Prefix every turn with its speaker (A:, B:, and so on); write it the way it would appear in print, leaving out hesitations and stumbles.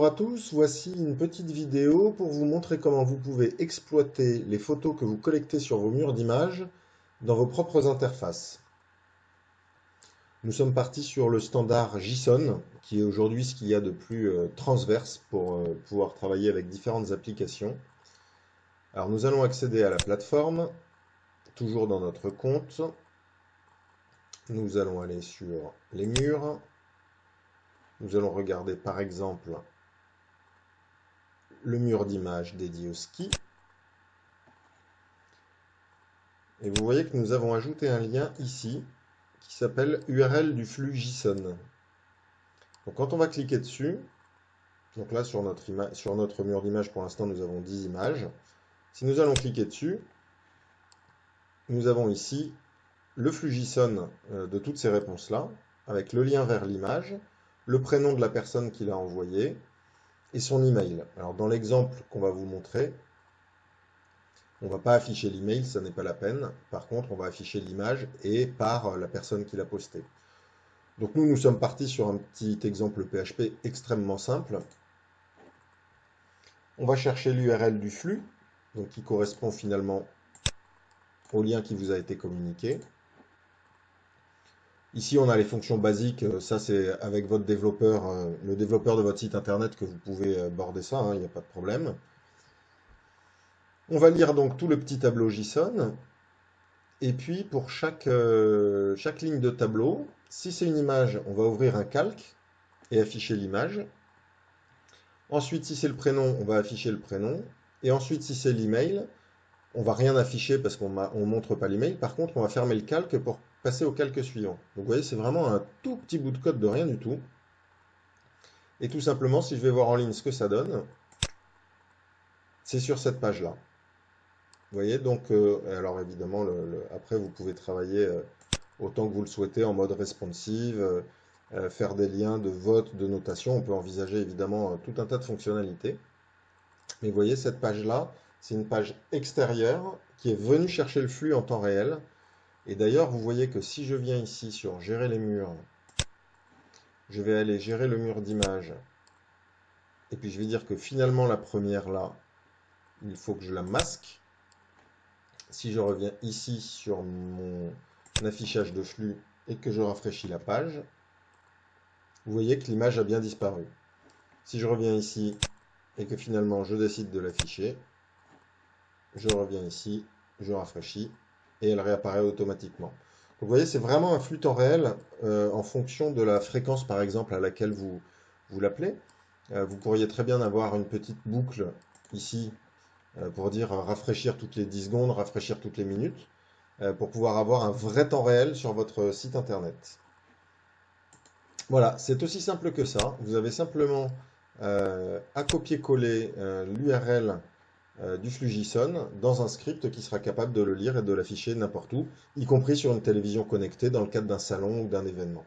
A: Bonjour à tous, voici une petite vidéo pour vous montrer comment vous pouvez exploiter les photos que vous collectez sur vos murs d'images dans vos propres interfaces. Nous sommes partis sur le standard JSON, qui est aujourd'hui ce qu'il y a de plus transverse pour pouvoir travailler avec différentes applications. Alors nous allons accéder à la plateforme, toujours dans notre compte. Nous allons aller sur les murs. Nous allons regarder par exemple le mur d'image dédié au ski. Et vous voyez que nous avons ajouté un lien ici qui s'appelle URL du flux JSON. Donc quand on va cliquer dessus, donc là sur notre mur d'image pour l'instant nous avons 10 images. Si nous allons cliquer dessus, nous avons ici le flux JSON de toutes ces réponses-là, avec le lien vers l'image, le prénom de la personne qui l'a envoyé et son email. Alors dans l'exemple qu'on va vous montrer, on ne va pas afficher l'email, ça n'est pas la peine. Par contre, on va afficher l'image et par la personne qui l'a posté. Donc nous sommes partis sur un petit exemple PHP extrêmement simple. On va chercher l'URL du flux, donc qui correspond finalement au lien qui vous a été communiqué. Ici, on a les fonctions basiques. Ça, c'est avec votre développeur, le développeur de votre site internet que vous pouvez border ça, il n'y a pas de problème. On va lire donc tout le petit tableau JSON. Et puis, pour chaque ligne de tableau, si c'est une image, on va ouvrir un calque et afficher l'image. Ensuite, si c'est le prénom, on va afficher le prénom. Et ensuite, si c'est l'email, on va rien afficher parce qu'on ne montre pas l'email. Par contre, on va fermer le calque pour passer au calque suivant. Donc, vous voyez, c'est vraiment un tout petit bout de code de rien du tout. Et tout simplement, si je vais voir en ligne ce que ça donne, c'est sur cette page-là. Vous voyez, donc, alors évidemment, après, vous pouvez travailler autant que vous le souhaitez en mode responsive, faire des liens de vote, de notation. On peut envisager évidemment tout un tas de fonctionnalités. Mais vous voyez, cette page-là, c'est une page extérieure qui est venue chercher le flux en temps réel. Et d'ailleurs, vous voyez que si je viens ici sur gérer les murs, je vais aller gérer le mur d'image. Et puis je vais dire que finalement, la première là, il faut que je la masque. Si je reviens ici sur mon affichage de flux et que je rafraîchis la page, vous voyez que l'image a bien disparu. Si je reviens ici et que finalement je décide de l'afficher, je reviens ici, je rafraîchis et elle réapparaît automatiquement. Donc vous voyez, c'est vraiment un flux temps réel en fonction de la fréquence par exemple à laquelle vous l'appelez. Vous pourriez très bien avoir une petite boucle ici pour dire rafraîchir toutes les 10 secondes, rafraîchir toutes les minutes, pour pouvoir avoir un vrai temps réel sur votre site internet. Voilà, c'est aussi simple que ça. Vous avez simplement à copier-coller l'URL du flux JSON dans un script qui sera capable de le lire et de l'afficher n'importe où, y compris sur une télévision connectée dans le cadre d'un salon ou d'un événement.